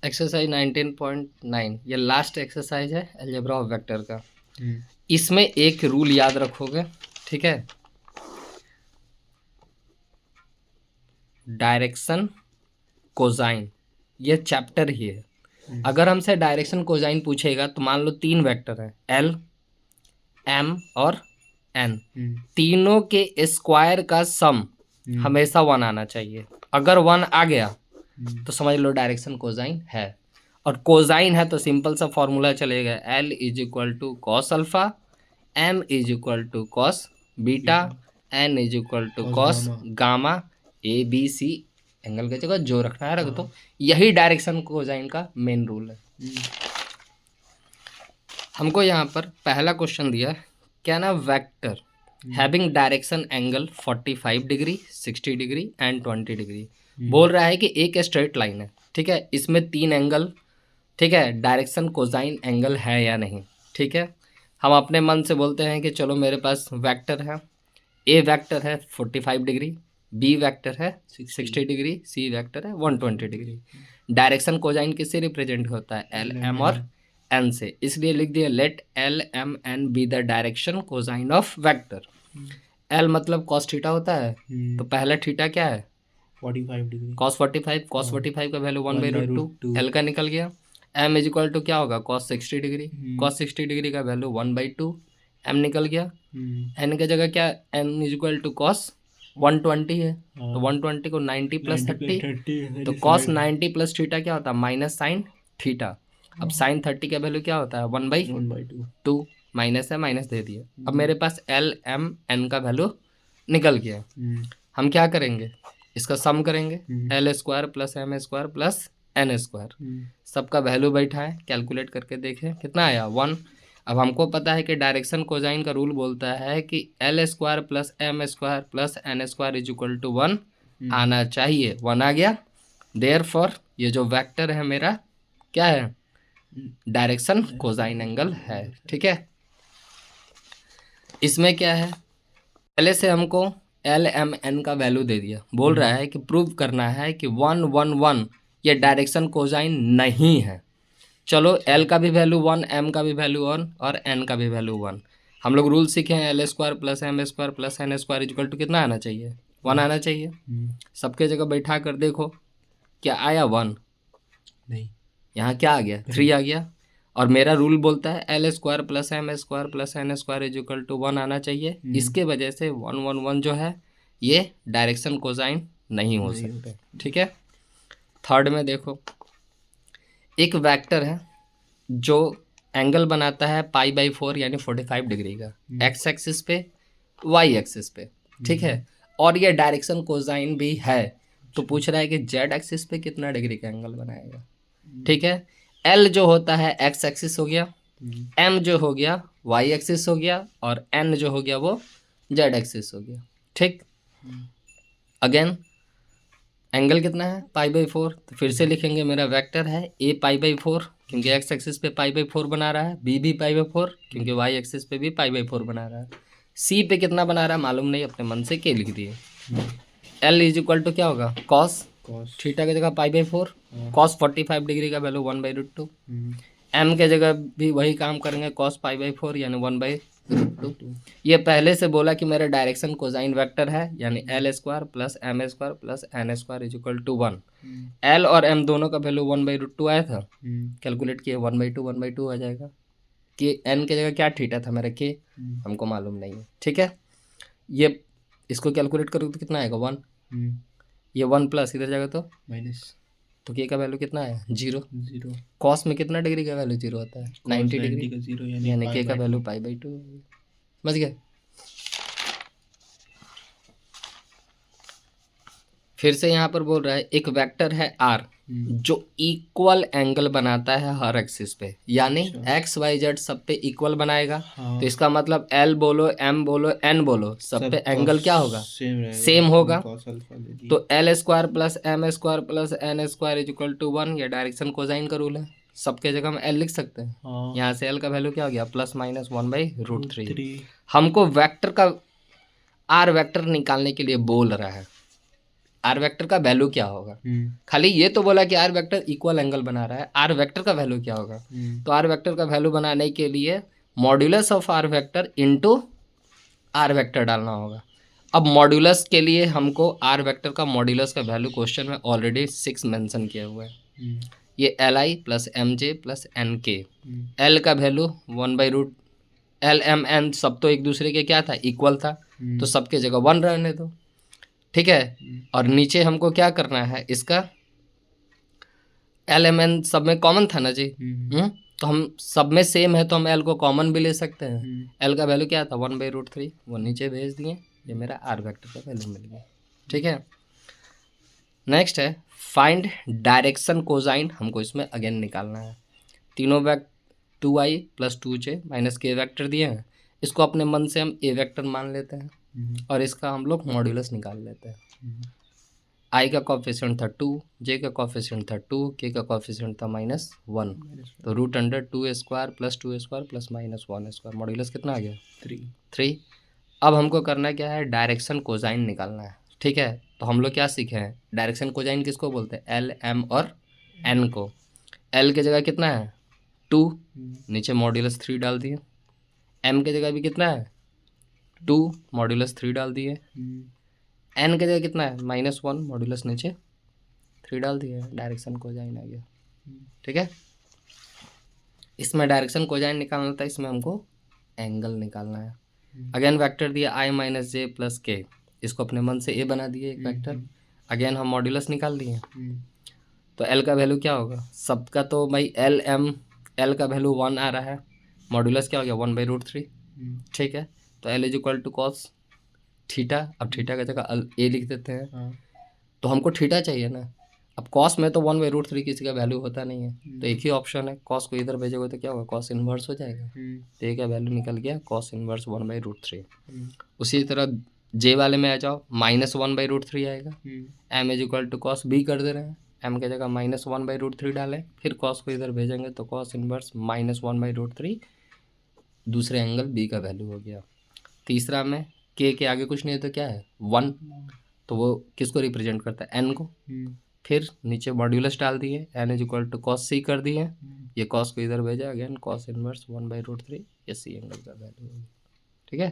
Exercise 19.9 ये last exercise है algebra of vector का। हम्म, इसमें एक रूल याद रखोगे, ठीक है। डायरेक्शन कोसाइन, ये चैप्टर ही है। अगर हमसे डायरेक्शन कोसाइन पूछेगा तो मान लो तीन वेक्टर है एल, एम और एन, तीनों के स्क्वायर का सम हमेशा वन आना चाहिए। अगर वन आ गया तो समझ लो डायरेक्शन कोसाइन है। और कोसाइन है तो सिंपल सा फॉर्मूला चलेगा, L is equal to cos alpha, M is equal to cos beta, N is equal to cos gamma. A B C angle की जगह जो रखना है रख दो। यही डायरेक्शन कोसाइन का मेन रूल है। हमको यहाँ पर पहला क्वेश्चन दिया है, क्या ना vector having direction angle 45 degree, 60 degree and 20 degree. बोल रहा है कि एक स्ट्रेट लाइन है, ठीक है, इसमें तीन एंगल, ठीक है, डायरेक्शन कोसाइन एंगल है या नहीं, ठीक है। हम अपने मन से बोलते हैं कि चलो मेरे पास वेक्टर है, ए वेक्टर है 45 डिग्री, बी वेक्टर है 60 डिग्री, सी वेक्टर है 120 डिग्री। डायरेक्शन कोसाइन किससे रिप्रेजेंट होता है, एल एम और एन से, इसलिए लिख दिया let L M N be the direction cosine of vector. L मतलब कॉस थीटा होता है, तो पहला थीटा क्या है 45 डिग्री, कॉस 45, कॉस 45 का वैल्यू 1/√2, एल का निकल गया। एम इज इक्वल टू क्या होगा कॉस 60 डिग्री, कॉस 60 डिग्री का वैल्यू 1/2, एम निकल गया। एन की जगह क्या, N is equal to cos 120 है, तो 120 को 90 प्लस 30, तो कॉस 90 प्लस थीटा क्या होता है माइनस साइन थीटा। अब साइन 30 का वैल्यू क्या होता है 1/2, माइनस है माइनस दे दिया। अब मेरे पास एल एम एन का वैल्यू निकल गया। हम क्या करेंगे, इसका सम करेंगे, L square plus M square plus N square, सबका वैल्यू बैठा है, कैलकुलेट करके देखें कितना आया 1। अब हमको पता है कि डायरेक्शन कोसाइन का रूल बोलता है कि L square plus M square plus N square is equal to 1 आना चाहिए। 1 आ गया, देयरफॉर ये जो वेक्टर है मेरा क्या है, डायरेक्शन कोसाइन एंगल है, ठीक है। इसमें क्या है, पहले से हमको एल एम एन का वैल्यू दे दिया, बोल रहा है कि प्रूव करना है कि 1 1 1 ये डायरेक्शन कोसाइन नहीं है। चलो एल का भी वैल्यू 1, एम का भी वैल्यू 1 और एन का भी वैल्यू 1। हम लोग रूल सीखे हैं L square plus M square plus N square equal to कितना आना चाहिए 1 आना चाहिए। सबके जगह बैठा कर देखो क्या आया 1, नहीं, यहाँ क्या आ गया 3 आ गया। और मेरा रूल बोलता है L square plus M square plus N square is equal to 1 आना चाहिए। इसके वजह से 1 1 1 जो है ये डायरेक्शन कोसाइन नहीं हो सकते, ठीक है। थर्ड में देखो, एक वेक्टर है जो एंगल बनाता है π/4 यानी 45 डिग्री का, एक्स एक्सिस पे वाई एक्सिस पे, ठीक है। और ये डायरेक्शन कोसाइन भी है, तो पूछ रहा है कि जेड एक्सिस पे कितना डिग्री का एंगल बनाएगा, ठीक है। एल जो होता है एक्स एक्सिस हो गया, एम जो हो गया वाई एक्सिस हो गया और एन जो हो गया वो जेड एक्सिस हो गया, ठीक। अगेन एंगल कितना है π/4, तो फिर से लिखेंगे मेरा वेक्टर है ए π/4 क्योंकि एक्स एक्सिस पे π/4 बना रहा है, बी भी π/4 क्योंकि वाई एक्सिस पे भी π/4 बना रहा है, सी पे कितना बना रहा है मालूम नहीं, अपने मन से के लिख दिए। एल इज इक्वल टू क्या होगा कॉस थीटा की जगह π/4, कॉस 45 डिग्री का वैल्यू 1/√2, एम के जगह भी वही काम करेंगे कॉस π/4 यानी 1/√2। ये पहले से बोला कि मेरा डायरेक्शन कोसाइन वेक्टर है यानी L square plus M square plus N square is equal to 1। L और एम दोनों का वैल्यू 1/√2 आया था, कैलकुलेट किए 1/2 आ जाएगा। कि एन के जगह क्या थीटा था मेरा के, हमको मालूम नहीं है, ठीक है। ये इसको कैलकुलेट करो तो कितना आएगा 1, ये 1 प्लस इधर जाएगा तो माइनस, तो के का वैल्यू कितना है 0। कॉस में कितना डिग्री का वैल्यू 0 होता है 90 डिग्री का 0 यानी के का वैल्यू π/2। समझ गए। फिर से यहाँ पर बोल रहा है एक वेक्टर है आर जो इक्वल एंगल बनाता है हर एक्सिस पे, यानी एक्स वाई जेड सब पे इक्वल बनाएगा। तो इसका मतलब एल बोलो एम बोलो एन बोलो सब पे एंगल क्या होगा सेम होगा। तो L square plus M square plus N square is equal to 1, ये डायरेक्शन कोसाइन का रूल है, सबके जगह हम एल लिख सकते हैं। यहाँ से एल का वैल्यू क्या हो गया प्लस माइनस 1/√3। हमको वेक्टर का आर वेक्टर निकालने के लिए बोल रहा है, आर वेक्टर का वैल्यू क्या होगा। खाली ये तो बोला कि आर वेक्टर इक्वल एंगल बना रहा है, आर वेक्टर का वैल्यू क्या होगा। तो आर वेक्टर का वैल्यू बनाने के लिए modulus of R vector into R vector डालना होगा। अब मॉड्यूलस के लिए हमको आर वेक्टर का मॉड्यूलस का वैल्यू क्वेश्चन में ऑलरेडी 6 मेंशन किया हुआ है। ये L I plus M J plus N K. L का वैल्यू 1/रूट एल एम एन सब तो एक दूसरे के क्या था, इक्वल था, तो सबके जगह 1 रहने दो, ठीक है। और नीचे हमको क्या करना है, इसका एल एम एन सब में कॉमन था ना जी। तो हम सब में सेम है तो हम एल को कॉमन भी ले सकते हैं। एल का वैल्यू क्या था 1/√3, वो नीचे भेज दिए, ये मेरा आर वेक्टर का वैल्यू मिल गया, ठीक है। नेक्स्ट है फाइंड डायरेक्शन कोसाइन, हमको इसमें अगेन निकालना है। तीनों 2i + 2j - k वेक्टर दिए हैं, इसको अपने मन से हम ए वेक्टर मान लेते हैं और इसका हम लोग मॉड्यूलस निकाल लेते हैं। i का कॉफिशिएंट था 2, j का कॉफिशिएंट था 2, k का कॉफिशिएंट था -1, तो √2² + 2² + -1², मॉड्यूलस कितना आ गया 3। अब हमको करना क्या है, डायरेक्शन कोसाइन निकालना है, ठीक है। तो हम लोग क्या सीखे हैं, डायरेक्शन कोसाइन किसको बोलते हैं, एल एम और एन को। एल की जगह कितना है 2, नीचे मॉड्यूलस 3 डाल दिए। एम की जगह भी कितना है 2, मॉड्यूलस 3 डाल दिए। एन की जगह कितना है -1, मॉड्यूलस नीचे 3 डाल दिए, डायरेक्शन कोसाइन आ गया, ठीक है। इसमें डायरेक्शन कोसाइन निकालना था, इसमें हमको एंगल निकालना है। अगेन वेक्टर दिया i - j + k, इसको अपने मन से ए बना दिए एक वेक्टर। अगेन हम मॉड्यूलस निकाल दिए, तो एल का वैल्यू क्या होगा, सबका तो भाई एल एम, एल का वैल्यू 1 आ रहा है, मॉड्यूलस क्या हो गया 1/√3, ठीक है। तो एल = cos थीटा, अब थीटा की जगह ए लिख देते हैं, तो हमको थीटा चाहिए ना। अब कॉस में तो 1/√3 किसी का वैल्यू होता नहीं है, तो एक ही ऑप्शन है, कॉस को इधर भेजोगे तो क्या होगा, कॉस इनवर्स हो जाएगा, तो ये का वैल्यू निकल गया कॉस इनवर्स 1/√3। उसी तरह जे वाले में आ जाओ, -1/√3 आएगा। m = cos b कर दे रहे हैं, m की जगह -1/√3 डालें, फिर कॉस को इधर भेजेंगे तो कॉस इनवर्स -1/√3, दूसरे एंगल b का वैल्यू हो गया। तीसरा में k के आगे कुछ नहीं है तो क्या है 1, तो वो किसको रिप्रेजेंट करता है, n को। फिर नीचे मॉड्यूलस डाल दिए, n = cos c कर दिए, ये cos को इधर भेजा, अगेन cos इनवर्स 1/√3, ये c एंगल का वैल्यू होगा, ठीक है।